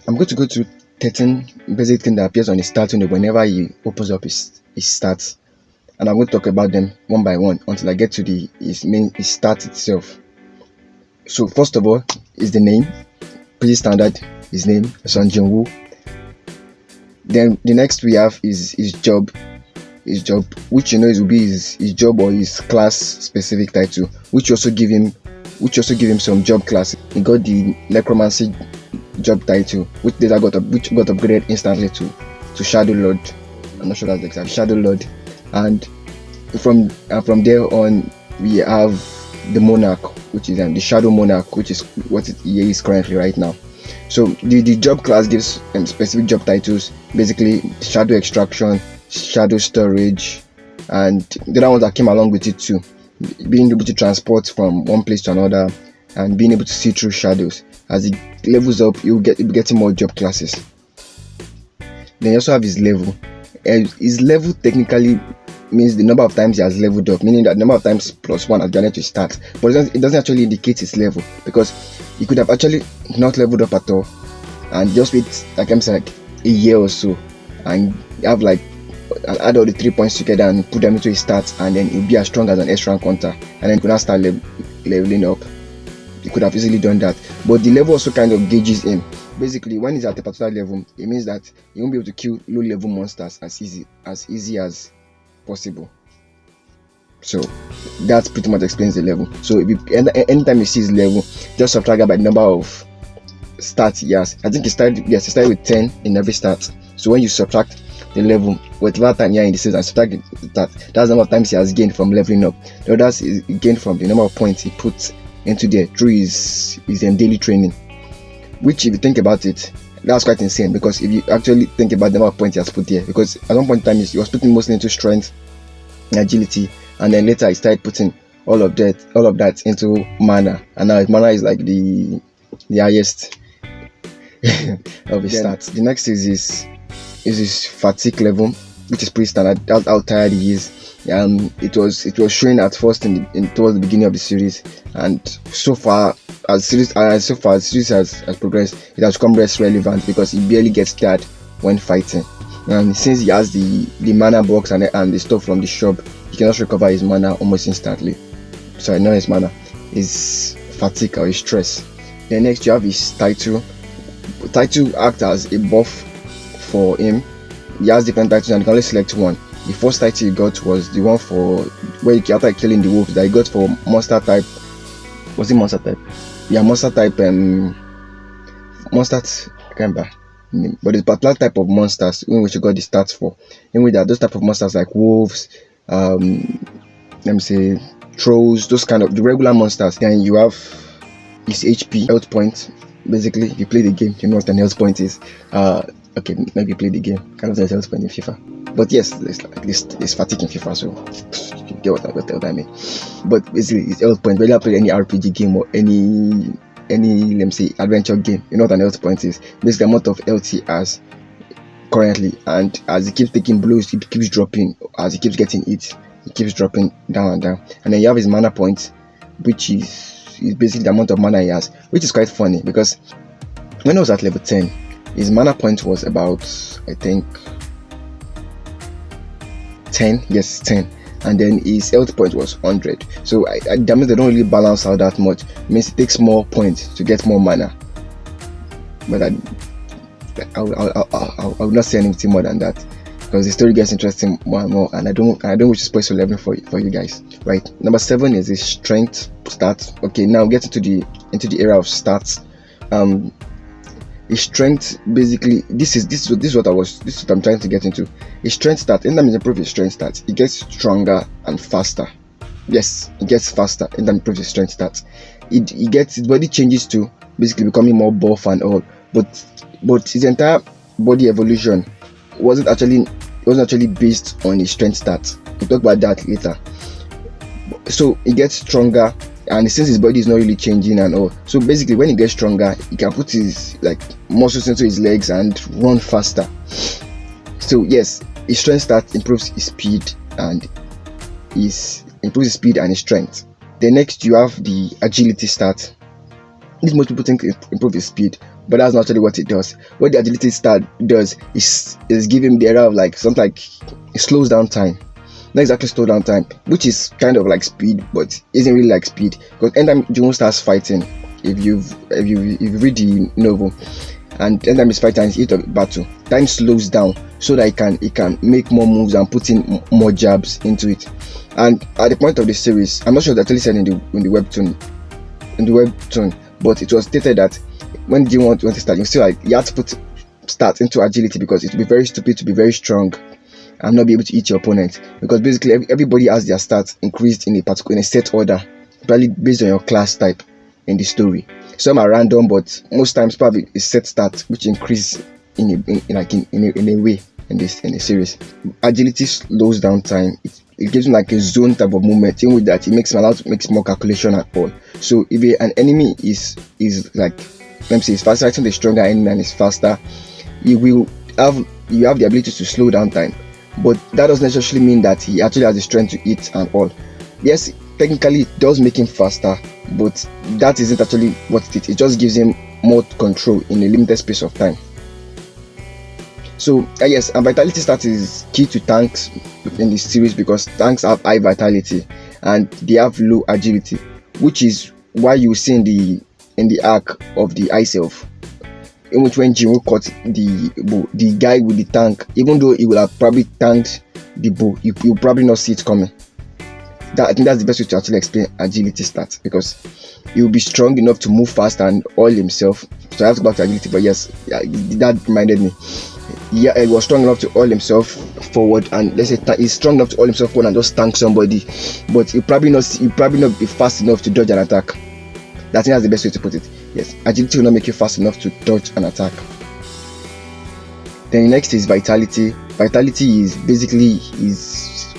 I'm going to go to 13 basic things that appears on his stat window whenever he opens up his stats, and I'm going to talk about them one by one until I get to his stat itself. So first of all is the name, pretty standard. His name Son Jin-woo. Then the next we have is his job, which will be his job or his class specific title, which also give him some job class. He got the necromancy job title, which got upgraded instantly to Shadow Lord. I'm not sure that's the exact Shadow Lord. And from there on we have the Monarch, which is the Shadow Monarch, which is what he is currently right now. So the job class gives specific job titles, basically shadow extraction, shadow storage, and the other ones that came along with it too, being able to transport from one place to another and being able to see through shadows. As it levels up, you'll be getting more job classes. Then you also have his level. His level technically means the number of times he has leveled up, meaning that the number of times +1 has granted to start, but it doesn't actually indicate his level, because he could have actually not leveled up at all and just wait like a year or so and have add all the 3 points together and put them into his stats, and then he'll be as strong as an S rank hunter, and then he could not start leveling up. He could have easily done that, but the level also kind of gauges him. Basically, when he's at a particular level, it means that he won't be able to kill low level monsters as easy as possible. So that pretty much explains the level. So anytime you see his level, just subtract it by the number of stats he has. I think he started with 10 in every stat. So when you subtract the level whatever time in the season and subtract that's the number of times he has gained from leveling up. The others is gained from the number of points he puts into there through his daily training, which, if you think about it, that's quite insane, because if you actually think about the number of points he has put there, because at one point in time he was putting mostly into strength and agility, and then later he started putting all of that into mana, and now his mana is like the highest of his stats. The next is his fatigue level, which is pretty standard. That's how tired he is. It was showing at first towards the beginning of the series, and so far as the series has progressed, it has become less relevant because he barely gets tired when fighting. And since he has the mana box and the stuff from the shop, he can also recover his mana almost instantly. Sorry, not his mana, his fatigue or his stress. Then next you have his title. Title acts as a buff for him. He has different titles and you can only select one. The first title he got was the one for where after killing the wolves, that he got for monster type. Was it monster type? Yeah, monster type. Monster. I can't remember. But it's particular type of monsters in which you got the stats for. In which there are those type of monsters like wolves, let me say trolls, those kind of the regular monsters. Then you have his HP, health point. Basically, if you play the game, you know what an health point is. Okay, maybe play the game. Kind of the health point in FIFA. But yes, it's fatigue in FIFA, so you get what I mean. But basically, it's health point. Whether you play any RPG game or any let me say adventure game, you know what an health point is. Basically, the amount of health he has currently, and as he keeps taking blows, he keeps dropping. As he keeps getting hit, he keeps dropping down and down. And then you have his mana point, which is basically the amount of mana he has, which is quite funny because when I was at level 10, his mana point was about, I think, 10. Yes, 10. And then his health point was 100. So that means they don't really balance out that much. It means it takes more points to get more mana. But I will not say anything more than that, because the story gets interesting more and more, and I don't wish to spoil so level for you guys. Right. Number 7 is his strength stat. Okay, now get into the era of stats. His strength, basically, this is what I'm trying to get into. His strength stat, anytime he improves his strength stat, he gets stronger and faster. Yes, he gets faster anytime he improves his strength stats. His body changes to basically becoming more buff and all, but his entire body evolution wasn't actually based on his strength stats. We'll talk about that later. So he gets stronger, and since his body is not really changing and all, so basically when he gets stronger, he can put his muscles into his legs and run faster. So yes, his strength stat improves his speed and his strength. Then next you have the agility stat. This most people think it improves his speed, but that's not actually what it does. What the agility stat does is give him the error of like something like it slows down time. Not exactly slow down time, which is kind of like speed, but isn't really like speed. Because anytime Jun starts fighting, if you read the novel, and anytime he's fighting and he's hit a battle, time slows down so that he can make more moves and put in more jabs into it. And at the point of the series, I'm not sure that's actually said in the webtoon, but it was stated that when Jin want to start, you still like you have to put stats into agility because it would be very stupid to be very strong and not be able to eat your opponent, because basically everybody has their stats increased in a set order, probably based on your class type in the story. Some are random, but most times probably a set stat which increase in a way in the series. Agility slows down time. It gives him like a zone type of movement. In with that, it makes him allowed to make more calculation at all. So if an enemy is like, let me say, is faster, fighting the stronger enemy and is faster, you have the ability to slow down time. But that doesn't necessarily mean that he actually has the strength to eat and all. Yes, technically it does make him faster, but that isn't actually what it is. It just gives him more control in a limited space of time. So yes, and vitality stat is key to tanks in this series because tanks have high vitality and they have low agility, which is why you see in the arc of the Ice Elf, in which when Jinwoo caught the guy with the tank, even though he would have probably tanked the bow, you probably not see it coming. I think that's the best way to actually explain agility stats, because he will be strong enough to move fast and oil himself. So I have to go back to agility, but yes, that reminded me. Yeah, he was strong enough to oil himself forward, and let's say he's strong enough to oil himself forward and just tank somebody, but he'll probably not be fast enough to dodge an attack. I think that's the best way to put it. Yes, agility will not make you fast enough to dodge an attack. Then the next is vitality. Vitality is basically his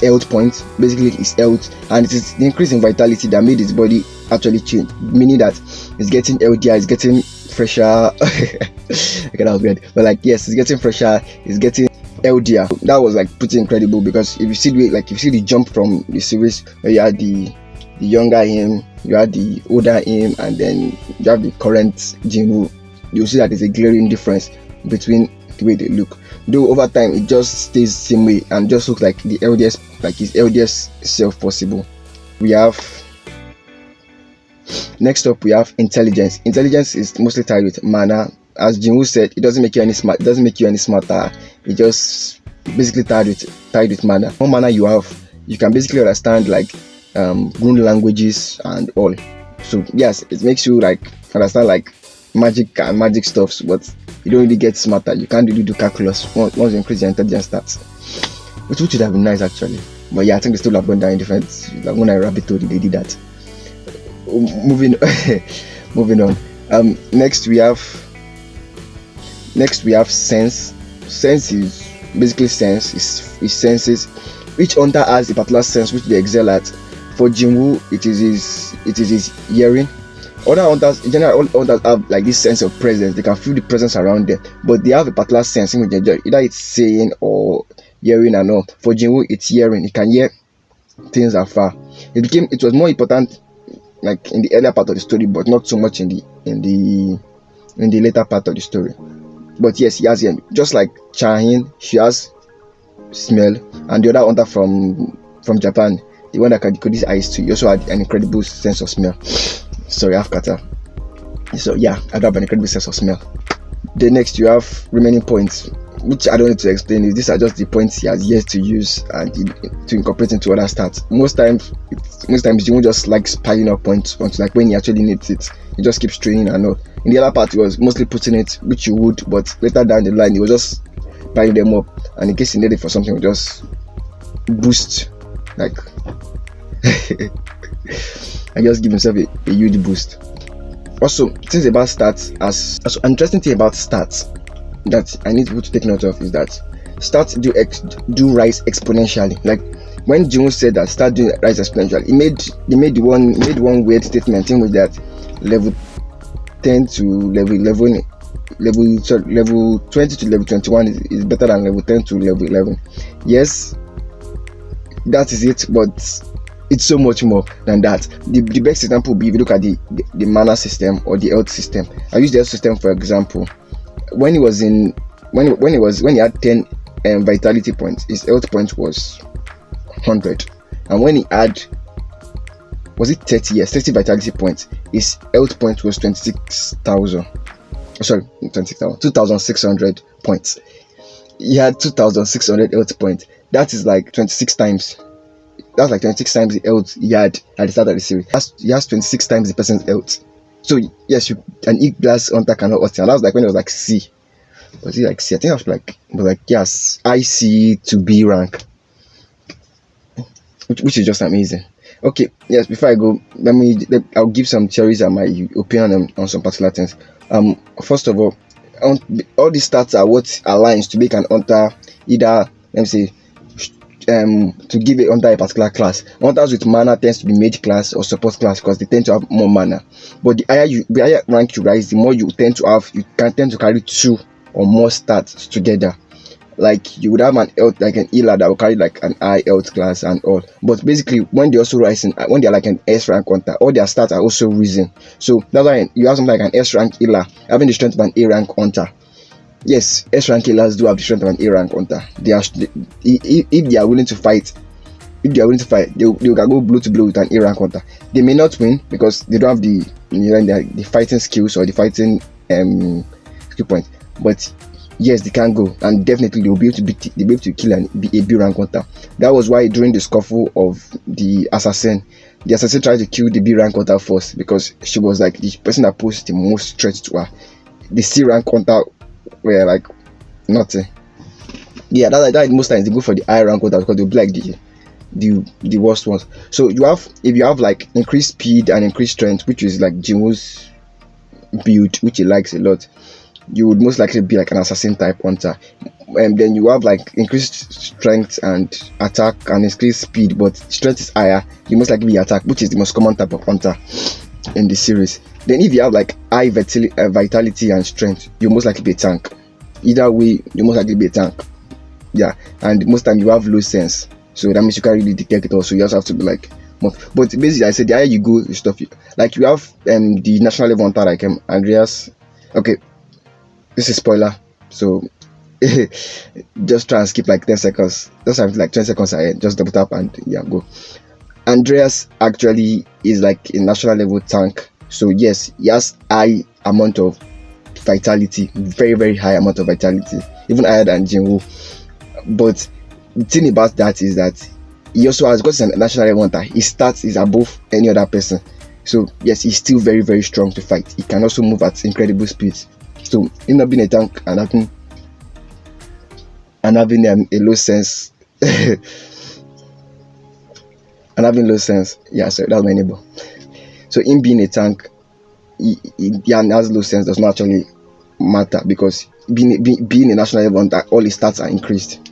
health point, basically his health, and it is the increase in vitality that made his body actually change, meaning that he's getting healthier, he's getting fresher. Okay, that was weird, but like yes, he's getting fresher, he's getting healthier. That was like pretty incredible, because if you see the jump from the series where you had the younger him, you had the older him, and then you have the current Jinwoo, you'll see that there's a glaring difference between the way they look. Though over time it just stays the same way and just looks like his eldest self possible. Next up we have intelligence. Intelligence is mostly tied with mana. As Jinwoo said, it doesn't make you any smarter. It just basically tied with mana. More mana you have, you can basically understand like rune languages and all. So yes, it makes you like understand like magic and magic stuffs, but you don't really get smarter. You can't really do calculus once you increase your intelligence stats, which would have been nice actually. But yeah, I think they still have gone down in different. Like when I rabbit told you they did that. Moving on. Next we have sense. Sense is basically sense. Is senses. Each hunter has a particular sense which they excel at. For Jinwoo, it is his hearing. Other hunters, in general, all hunters have like this sense of presence. They can feel the presence around them, but they have a particular sense in which they enjoy. Either it's seeing or hearing and all. For Jinwoo, it's hearing. He can hear things afar. It was more important like in the earlier part of the story, but not so much in the later part of the story. But yes, he has hearing. Just like Chahin, she has smell, and the other hunter from Japan, the one that can decode his eyes too, he also had an incredible sense of smell. Sorry, I have kata. So yeah, I do have an incredible sense of smell. The next you have remaining points, which I don't need to explain. These are just the points he has yet to use and to incorporate into other stats. Most times you won't just like piling up points until like when he actually needs it. He just keeps training and all. In the other part, he was mostly putting it, which you would, but later down the line, he was just piling them up, and in case he needed it for something, he would just boost, like, and just give himself a huge boost. Also, things about stats, as an interesting thing about stats that I need people to take note of is that stats do rise exponentially. Like when Jinwoo said that stats do rise exponentially, he made one weird statement in which that level 10 to level 20 to level 21 is better than level 10 to level 11. Yes, that is it, but It's so much more than that. The best example would be if you look at the MANHWA system or the health system. I use the health system for example. When he was in when he had 10 vitality points, his health point was 100, and when he had, was it 30? Yes, 30 vitality points, his health point was 26,000. Sorry, 26,000, 2,600 points. He had 2,600 health points. That is like 26 times. That's like 26 times the health he had at the start of the series. He has 26 times the person's health. So yes, an E-class hunter cannot ought him. And that was like when it was like C. Was it like C? I think it was like yes, IC to B rank, which is just amazing. Okay, yes. Before I go, I'll give some theories and my opinion on some particular things. First of all these stats are what aligns to make an hunter either, let me say, to give it under a particular class. Hunters with mana tends to be mage class or support class because they tend to have more mana. But the higher rank you rise, the more you can tend to carry 2 or more stats together. Like you would have an health, like an healer that will carry like an high health class and all. But basically, when they also rise when they're like an S rank hunter, all their stats are also risen. So that's why you have something like an S rank healer having the strength of an A rank hunter. Yes, S rank healers do have the strength of an A rank hunter. If they are willing to fight, they can go blow to blow with an A rank hunter. They may not win because they don't have the fighting skills or the fighting skill point. But yes, they can go, and definitely they will be able to kill and be a B rank hunter. That was why during the scuffle of the assassin tried to kill the B rank hunter first because she was like the person that posed the most threat to her. The C rank hunter were like nothing. Yeah, that most times they go for the high rank hunter because they'll be like the worst ones. So if you have like increased speed and increased strength, which is like Jinwoo's build, which he likes a lot, you would most likely be like an assassin type hunter. And then you have like increased strength and attack and increased speed, but strength is higher, you most likely be attack, which is the most common type of hunter in the series. Then if you have like high vitality and strength, you most likely be a tank. Either way, you most likely be a tank. Yeah, and most time you have low sense, so that means you can't really detect it all. So you also have to be like more. But basically, I said the higher you go, you stuff. Like you have the national level hunter like Andreas. Okay, this is spoiler, so just try and skip like 10 seconds. Just have like 20 seconds ahead. Just double tap and yeah, go. Andreas actually is like a national level tank. So yes, he has high amount of vitality, very very high amount of vitality, even higher than Jinwoo. But the thing about that is that he also has, because he's a national level hunter, his stats is above any other person. So yes, he's still very very strong to fight. He can also move at incredible speeds. So him not being a tank and having a low sense and having low sense. Yeah, so that's my neighbor. So him being a tank, he has low sense does not actually matter because being a national level hunter, all his stats are increased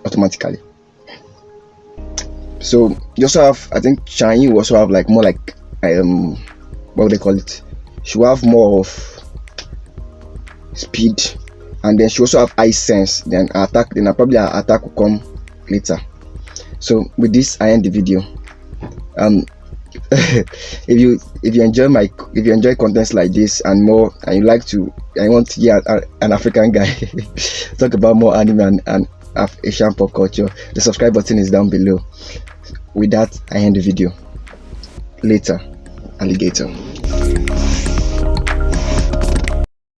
automatically. So you also have, I think Chanyi will also have like more like what do they call it? She will have more of speed, and then she also have high sense. Then attack, probably her attack will come later. So with this, I end the video. if you enjoy contents like this and more, and you want to hear an African guy talk about more anime and Asian pop culture, the subscribe button is down below. With that, I end the video. Later, alligator.